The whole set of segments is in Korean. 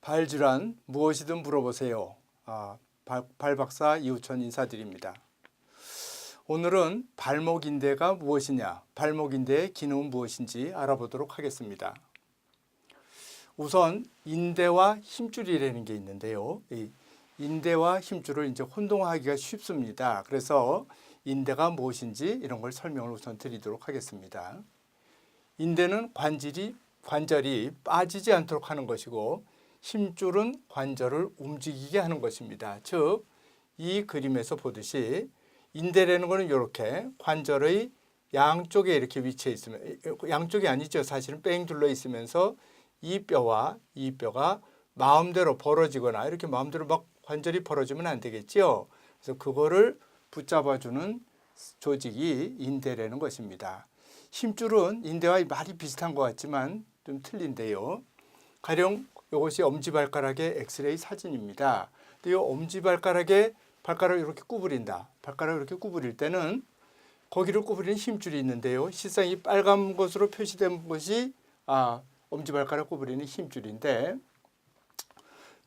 발질환 무엇이든 물어보세요. 발박사 이우천 인사드립니다. 오늘은 발목인대가 무엇이냐, 발목인대의 기능은 무엇인지 알아보도록 하겠습니다. 우선 인대와 힘줄이라는 게 있는데요. 이 인대와 힘줄을 이제 혼동하기가 쉽습니다. 그래서 인대가 무엇인지 이런 걸 설명을 우선 드리도록 하겠습니다. 인대는 관절이 빠지지 않도록 하는 것이고, 힘줄은 관절을 움직이게 하는 것입니다. 즉, 이 그림에서 보듯이 인대라는 것은 이렇게 관절의 양쪽에 이렇게 위치해 있으면, 양쪽이 아니죠. 사실은 뺑 둘러 있으면서 이 뼈와 이 뼈가 마음대로 벌어지거나 이렇게 마음대로 막 관절이 벌어지면 안 되겠죠. 그래서 그거를 붙잡아주는 조직이 인대라는 것입니다. 힘줄은 인대와 말이 비슷한 것 같지만 좀 틀린데요. 가령 이것이 엄지발가락의 엑스레이 사진입니다. 근데 이 엄지발가락에 발가락을 이렇게 구부린다. 발가락을 이렇게 구부릴 때는 거기를 구부리는 힘줄이 있는데요. 실상 이 빨간 것으로 표시된 것이 엄지발가락 구부리는 힘줄인데,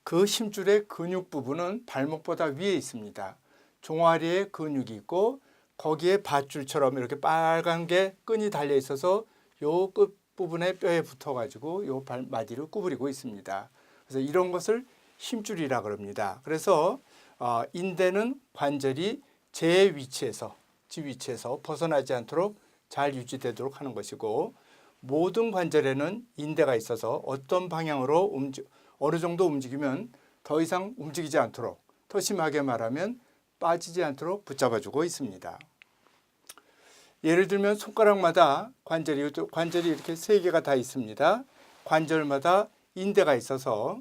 그 힘줄의 근육 부분은 발목보다 위에 있습니다. 종아리에 근육이 있고 거기에 밧줄처럼 이렇게 빨간 게 끈이 달려 있어서 요 끝 부분에 뼈에 붙어가지고 요 발마디를 구부리고 있습니다. 그래서 이런 것을 힘줄이라 그럽니다. 그래서 인대는 관절이 지 위치에서 벗어나지 않도록 잘 유지되도록 하는 것이고, 모든 관절에는 인대가 있어서 어떤 방향으로 어느 정도 움직이면 더 이상 움직이지 않도록, 더 심하게 말하면 빠지지 않도록 붙잡아주고 있습니다. 예를 들면 손가락마다 관절이 이렇게 3개가 다 있습니다. 관절마다 인대가 있어서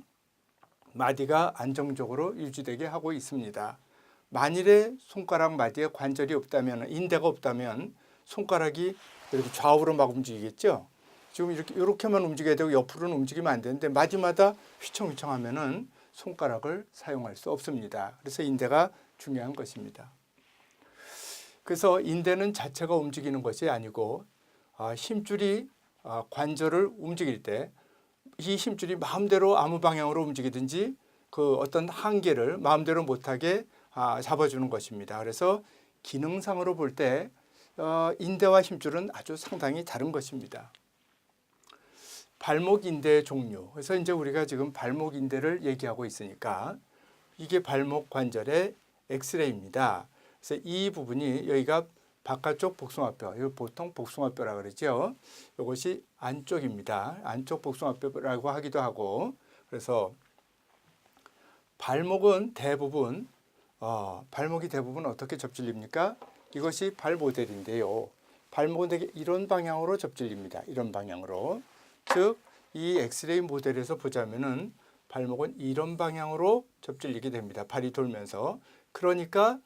마디가 안정적으로 유지되게 하고 있습니다. 만일에 손가락 마디에 관절이 없다면, 인대가 없다면 손가락이 이렇게 좌우로 막 움직이겠죠. 지금 이렇게만 움직여야 되고 옆으로는 움직이면 안 되는데 마디마다 휘청휘청 하면은 손가락을 사용할 수 없습니다. 그래서 인대가 중요한 것입니다. 그래서 인대는 자체가 움직이는 것이 아니고, 힘줄이 관절을 움직일 때 이 힘줄이 마음대로 아무 방향으로 움직이든지 그 어떤 한계를 마음대로 못하게 잡아주는 것입니다. 그래서 기능상으로 볼 때 인대와 힘줄은 아주 상당히 다른 것입니다. 발목 인대의 종류. 그래서 이제 우리가 지금 발목 인대를 얘기하고 있으니까 이게 발목 관절의 엑스레이입니다. 그래서 이 부분이 여기가 바깥쪽 복숭아뼈, 이거 보통 복숭아뼈라 그러죠. 이것이 안쪽입니다. 안쪽 복숭아뼈라고 하기도 하고, 그래서 발목이 대부분 어떻게 접질립니까? 이것이 발 모델인데요. 발목은 되게 이런 방향으로 접질립니다. 이런 방향으로. 즉, 이 엑스레이 모델에서 보자면은 발목은 이런 방향으로 접질리게 됩니다. 발이 돌면서. 그러니까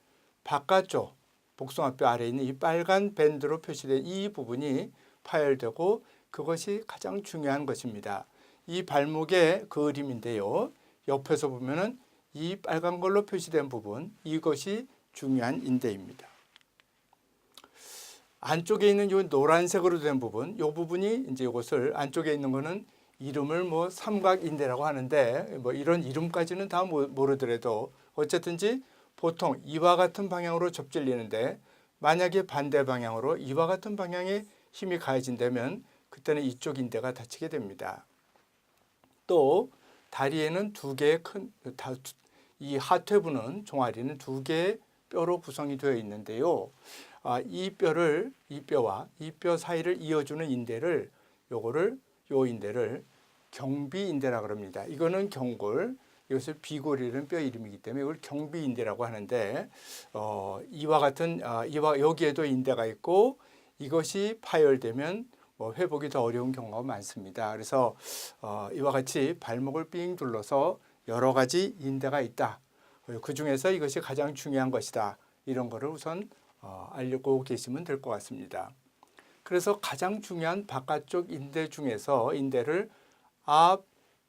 바깥쪽 복숭아뼈 아래에 있는 이 빨간 밴드로 표시된 이 부분이 파열되고, 그것이 가장 중요한 것입니다. 이 발목의 그림인데요. 옆에서 보면은 이 빨간 걸로 표시된 부분, 이것이 중요한 인대입니다. 안쪽에 있는 이 노란색으로 된 부분, 이 부분이 이제 이것을 안쪽에 있는 거는 이름을 삼각인대라고 하는데, 이런 이름까지는 다 모르더라도 어쨌든지 보통 이와 같은 방향으로 접질리는데, 만약에 반대 방향으로 이와 같은 방향에 힘이 가해진다면 그때는 이쪽 인대가 다치게 됩니다. 또 다리에는 2개의 이 하퇴부는 종아리는 2개의 뼈로 구성이 되어 있는데요. 이 뼈와 이 뼈 사이를 이어주는 인대를 요 인대를 경비인대라고 합니다. 이거는 경골, 이것을 비골이라는 뼈 이름이기 때문에 이걸 경비인대라고 하는데, 이와 같은 여기에도 인대가 있고, 이것이 파열되면 회복이 더 어려운 경우가 많습니다. 그래서 이와 같이 발목을 삥 둘러서 여러 가지 인대가 있다. 그 중에서 이것이 가장 중요한 것이다. 이런 거를 우선 알고 계시면 될 것 같습니다. 그래서 가장 중요한 바깥쪽 인대 중에서 인대를 앞,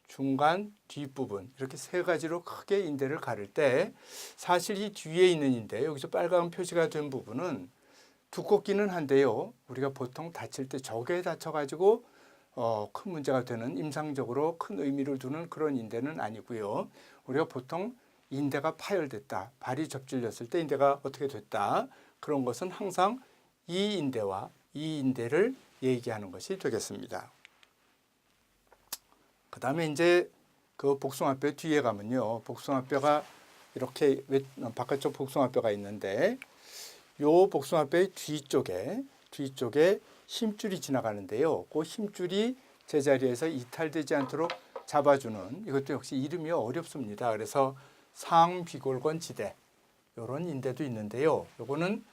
중간, 뒷부분 이렇게 3가지로 크게 인대를 가를 때, 사실 이 뒤에 있는 인대, 여기서 빨간 표시가 된 부분은 두껍기는 한데요. 우리가 보통 다칠 때 저게 다쳐가지고 큰 문제가 되는 임상적으로 큰 의미를 두는 그런 인대는 아니고요. 우리가 보통 인대가 파열됐다, 발이 접질렸을 때 인대가 어떻게 됐다, 그런 것은 항상 이 인대와 이 인대를 얘기하는 것이 되겠습니다. 그 다음에 이제 그 복숭아뼈 뒤에 가면요, 복숭아뼈가 이렇게 바깥쪽 복숭아뼈가 있는데 요 복숭아뼈의 뒤쪽에 힘줄이 지나가는데요. 그 힘줄이 제자리에서 이탈되지 않도록 잡아주는, 이것도 역시 이름이 어렵습니다. 그래서 상비골건 지대, 이런 인대도 있는데요. 요거는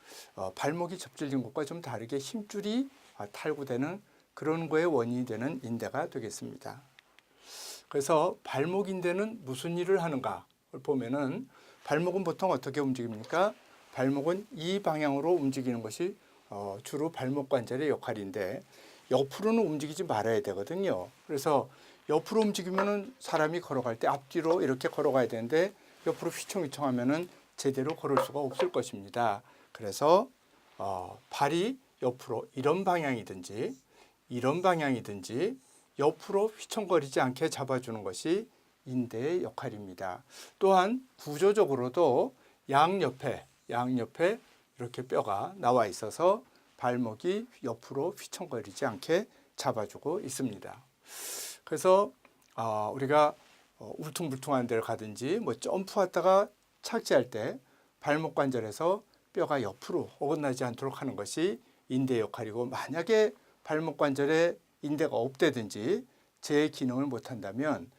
발목이 접질린 것과 좀 다르게 힘줄이 탈구되는 그런 거에 원인이 되는 인대가 되겠습니다. 그래서 발목 인대는 무슨 일을 하는가 보면은, 발목은 보통 어떻게 움직입니까? 발목은 이 방향으로 움직이는 것이 주로 발목 관절의 역할인데, 옆으로는 움직이지 말아야 되거든요. 그래서 옆으로 움직이면은 사람이 걸어갈 때 앞뒤로 이렇게 걸어가야 되는데, 옆으로 휘청휘청하면은 제대로 걸을 수가 없을 것입니다. 그래서 발이 옆으로 이런 방향이든지 옆으로 휘청거리지 않게 잡아주는 것이 인대의 역할입니다. 또한 구조적으로도 양옆에 이렇게 뼈가 나와 있어서 발목이 옆으로 휘청거리지 않게 잡아주고 있습니다. 그래서 우리가 울퉁불퉁한 데를 가든지 뭐 점프하다가 착지할 때 발목 관절에서 뼈가 옆으로 어긋나지 않도록 하는 것이 인대 역할이고, 만약에 발목 관절에 인대가 없다든지 제 기능을 못한다면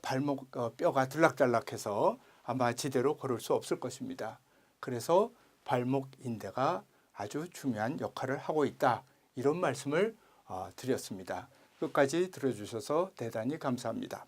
발목 뼈가 들락달락해서 아마 제대로 걸을 수 없을 것입니다. 그래서 발목 인대가 아주 중요한 역할을 하고 있다, 이런 말씀을 드렸습니다. 끝까지 들어주셔서 대단히 감사합니다.